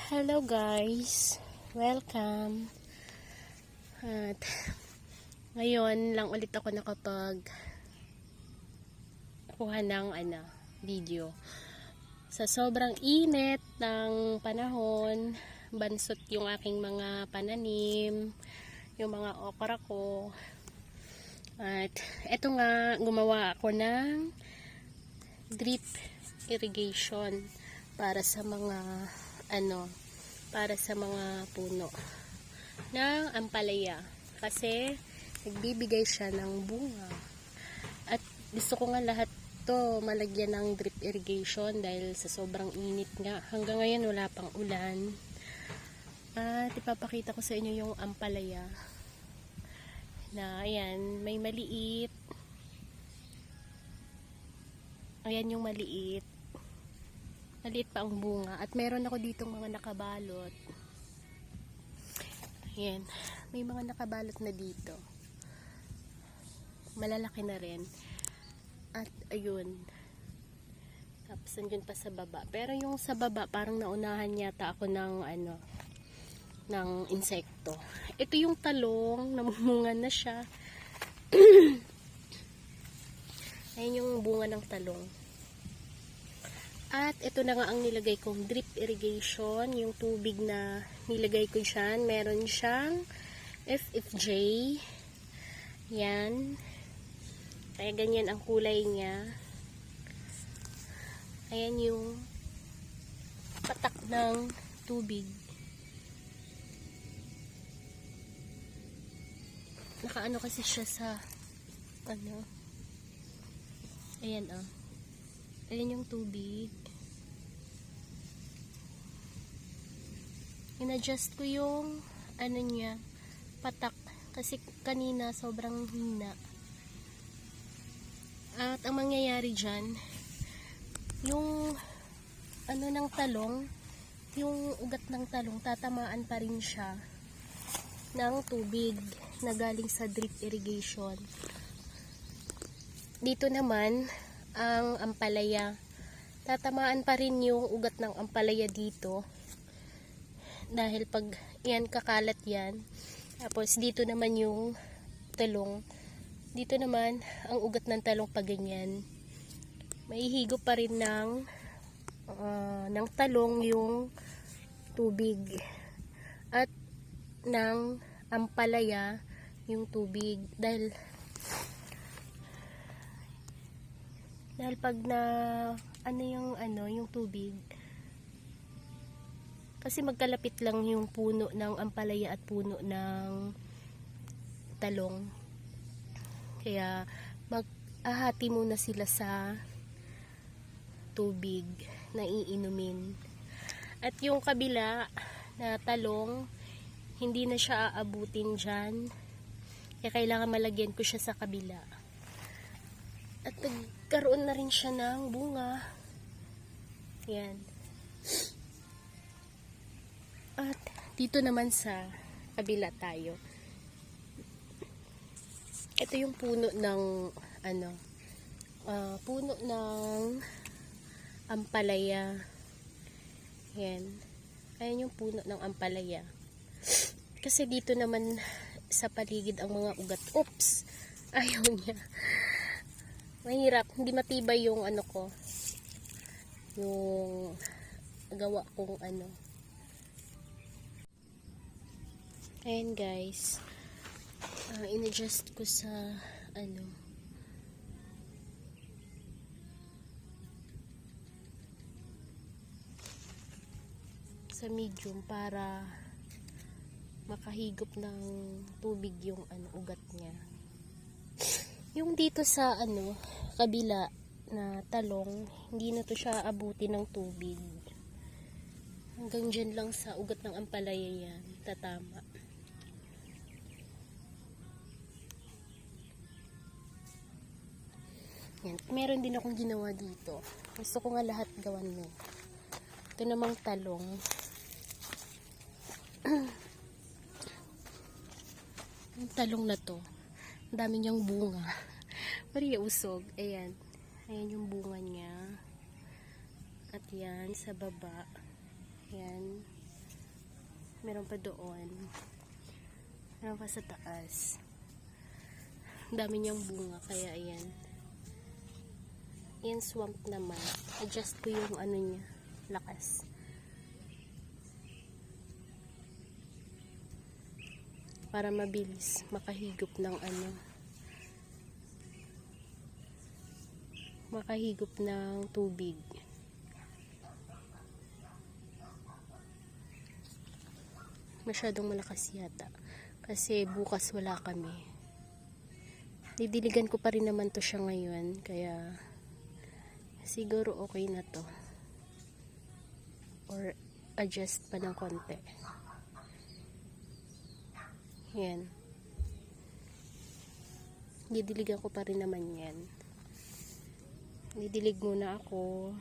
Hello guys, welcome. At ngayon lang ulit ako nakapag kuha ng video. Sa sobrang init ng panahon, bansot yung aking mga pananim, yung mga okra ko. At eto nga, gumawa ako ng drip irrigation para sa mga puno ng ampalaya kasi nagbibigay siya ng bunga at gusto ko nga lahat to malagyan ng drip irrigation dahil sa sobrang init nga. Hanggang ngayon wala pang ulan at ipapakita ko sa inyo yung ampalaya na ayan, may maliit, ayan yung maliit pa ang bunga at meron ako ditong mga nakabalot. Ayan, may mga nakabalot na dito, malalaki na rin at ayun, tapos andyan pa sa baba, pero yung sa baba parang naunahan yata ako ng insekto. Ito yung talong, namumunga na siya. Ayan yung bunga ng talong. At ito na nga ang nilagay kong drip irrigation, yung tubig na nilagay ko dyan. Meron siyang FFJ. Yan. Kaya ganyan ang kulay niya. Ayan yung patak ng tubig. Nakaano kasi siya sa ayan ayan yung tubig. In-adjust ko yung niya, patak, kasi kanina sobrang hina. At ang mangyayari dyan, yung ng talong, yung ugat ng talong, tatamaan pa rin siya ng tubig na galing sa drip irrigation. Dito naman ang ampalaya, tatamaan pa rin yung ugat ng ampalaya dito dahil pag yan kakalat yan. Tapos dito naman yung talong, dito naman ang ugat ng talong pag ganyan, maihigo pa rin ng talong yung tubig at ng ampalaya yung tubig dahil pag na yung tubig, kasi magkalapit lang yung puno ng ampalaya at puno ng talong, kaya mag-ahati muna sila sa tubig na iinumin. At yung kabila na talong, hindi na siya aabutin dyan, kaya kailangan malagyan ko siya sa kabila. At nagkaroon na rin siya ng bunga. Yan. At dito naman sa kabila tayo. Ito yung puno ng puno ng ampalaya. Yan. Ayan yung puno ng ampalaya. Kasi dito naman sa paligid ang mga ugat. Oops! Ayaw niya. Mahirap, hindi matibay yung yung gawa kong Ayan guys, in-adjust ko sa sa medium para makahigop ng tubig yung ugat niya. Yung dito sa kabila na talong, hindi na to siya abuti ng tubig. Hanggang dyan lang sa ugat ng ampalaya yan, tatama. Yan. Meron din akong ginawa dito. Gusto ko nga lahat gawan mo. Ito namang talong. Yung talong na to, ang dami niyang bunga. Pari usog. Ayan. Ayan yung bunga niya. At yan, sa baba. Ayan. Meron pa doon. Meron pa sa taas. Ang dami niyang bunga, kaya ayan. Yan swamp naman. Adjust ko yung ano niya, lakas. Para mabilis makahigop ng ano. Makahigop ng tubig. Masyadong malakas yata. Kasi bukas wala kami. Didiligan ko pa rin naman to siya ngayon. Kaya siguro okay na to. Or adjust pa ng konti. Yan. Didiligan ko pa rin naman yan. Didilig muna ako.